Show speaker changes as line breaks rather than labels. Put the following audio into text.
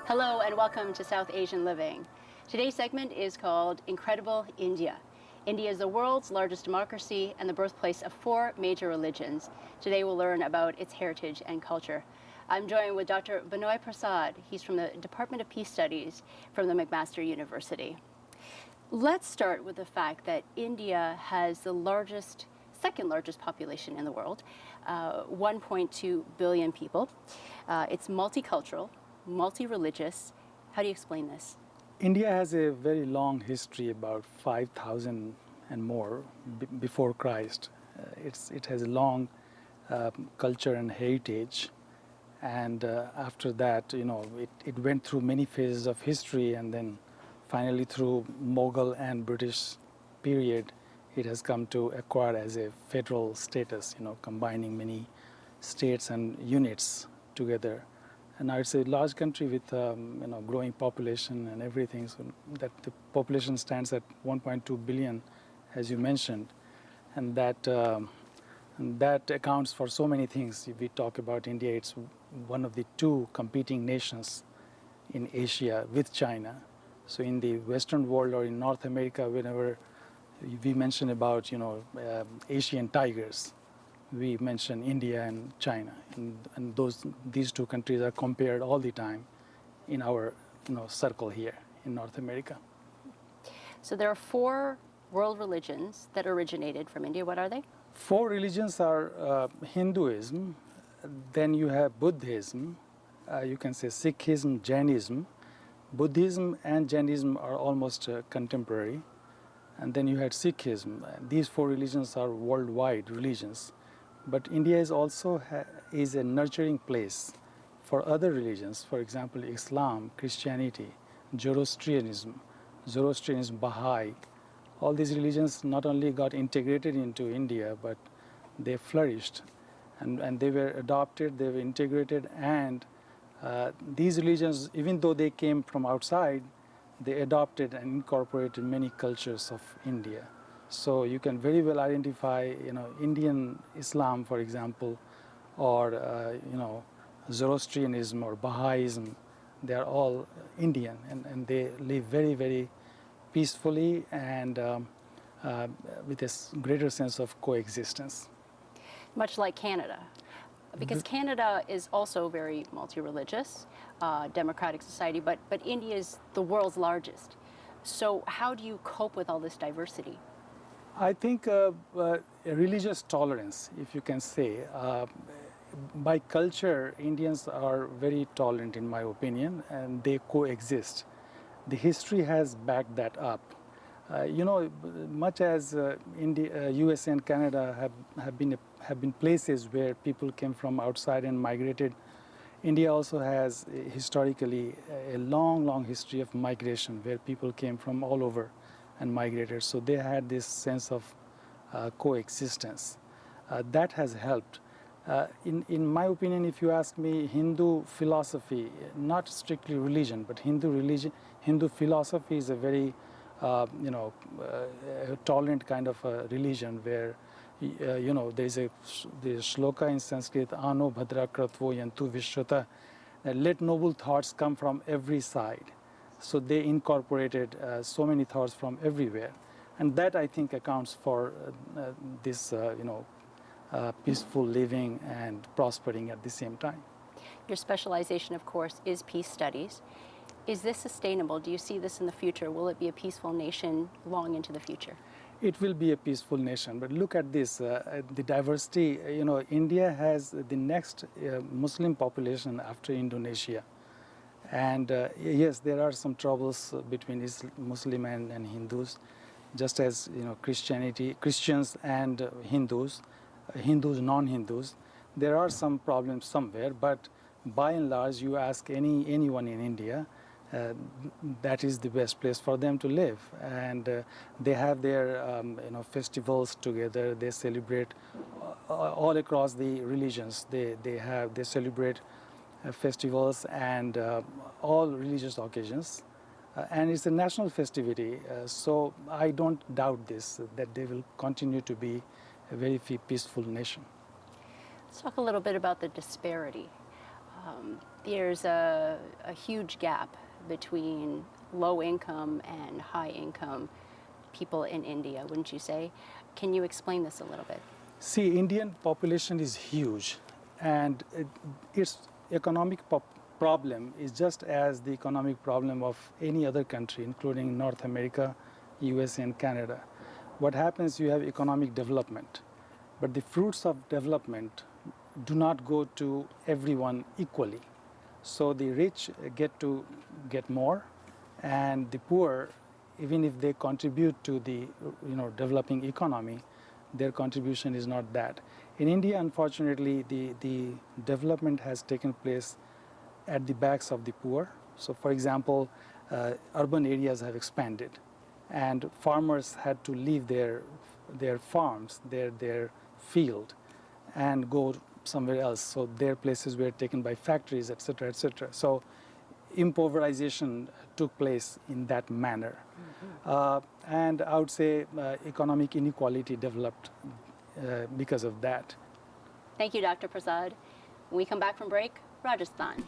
Hello and welcome to South Asian Living. Today's segment is called Incredible India. India is the world's largest democracy and the birthplace of four major religions. Today we'll learn about its heritage and culture. I'm joined with Dr. Binoy Prasad. He's from the Department of Peace Studies from the McMaster University. Let's start with the fact that India has the second largest population in the world, 1.2 billion people. It's multicultural, multi-religious. How do you explain this?
India has a very long history, about 5,000 and more before Christ. It has a long culture and heritage, and after that, it went through many phases of history, and then finally through Mughal and British period, it has come to acquire as a federal status, combining many states and units together. And now it's a large country with growing population and everything. So that the population stands at 1.2 billion, as you mentioned, and that accounts for so many things. If we talk about India, it's one of the two competing nations in Asia with China. So in the Western world or in North America, whenever we mention about Asian tigers, we mention India and China, and these two countries are compared all the time in our circle here in North America.
So there are four world religions that originated from India. What are they?
Four religions are Hinduism, then you have Buddhism, you can say Sikhism, Jainism. Buddhism and Jainism are almost contemporary, and then you had Sikhism. These four religions are worldwide religions. But India is also is a nurturing place for other religions. For example, Islam, Christianity, Zoroastrianism, Baha'i. All these religions not only got integrated into India, but they flourished, and they were adopted, they were integrated, and these religions, even though they came from outside, they adopted and incorporated many cultures of India. So you can very well identify, Indian Islam, for example, or Zoroastrianism or Baha'ism. They are all Indian, and they live very, very peacefully and with a greater sense of coexistence.
Much like Canada, because Canada is also very multi-religious, democratic society, but India is the world's largest. So how do you cope with all this diversity?
I think religious tolerance, if you can say. By culture, Indians are very tolerant, in my opinion, and they coexist. The history has backed that up. Much as India, US and Canada have been places where people came from outside and migrated, India also has historically a long history of migration where people came from all over and migrated. So they had this sense of coexistence. That has helped. In my opinion, if you ask me, Hindu philosophy, not strictly religion, but Hindu philosophy is a very tolerant kind of a religion where there's a shloka in Sanskrit, Ano Bhadra Kratvo Yantu Vishwata, let noble thoughts come from every side. So they incorporated so many thoughts from everywhere, and that I think accounts for this peaceful living and prospering at the same time.
Your specialization, of course, is peace studies. Is this sustainable? Do you see this in the future? Will it be a peaceful nation long into the future?
It will be a peaceful nation, but look at this, the diversity. India has the next Muslim population after Indonesia. And yes, there are some troubles between Muslim and Hindus, just as Christians and Hindus, non-Hindus. There are some problems somewhere, but by and large, you ask anyone in India, that is the best place for them to live. And they have their festivals together. They celebrate all across the religions. They celebrate festivals and all religious occasions, and it's a national festivity, so I don't doubt this, that they will continue to be a very peaceful nation.
Let's talk a little bit about the disparity. There's a huge gap between low income and high income people in India, wouldn't you say? Can you explain this a little bit?
See, Indian population is huge, and its economic problem is just as the economic problem of any other country, including North America, US, and Canada. What happens, you have economic development, but the fruits of development do not go to everyone equally. So the rich get more, and the poor, even if they contribute to the developing economy, their contribution is not that. In India, unfortunately, the development has taken place at the backs of the poor. So, for example, urban areas have expanded, and farmers had to leave their farms, their field, and go somewhere else. So their places were taken by factories, etc., etc. So impoverization took place in that manner. And I would say economic inequality developed because of that.
Thank you, Dr. Prasad. When we come back from break, Rajasthan.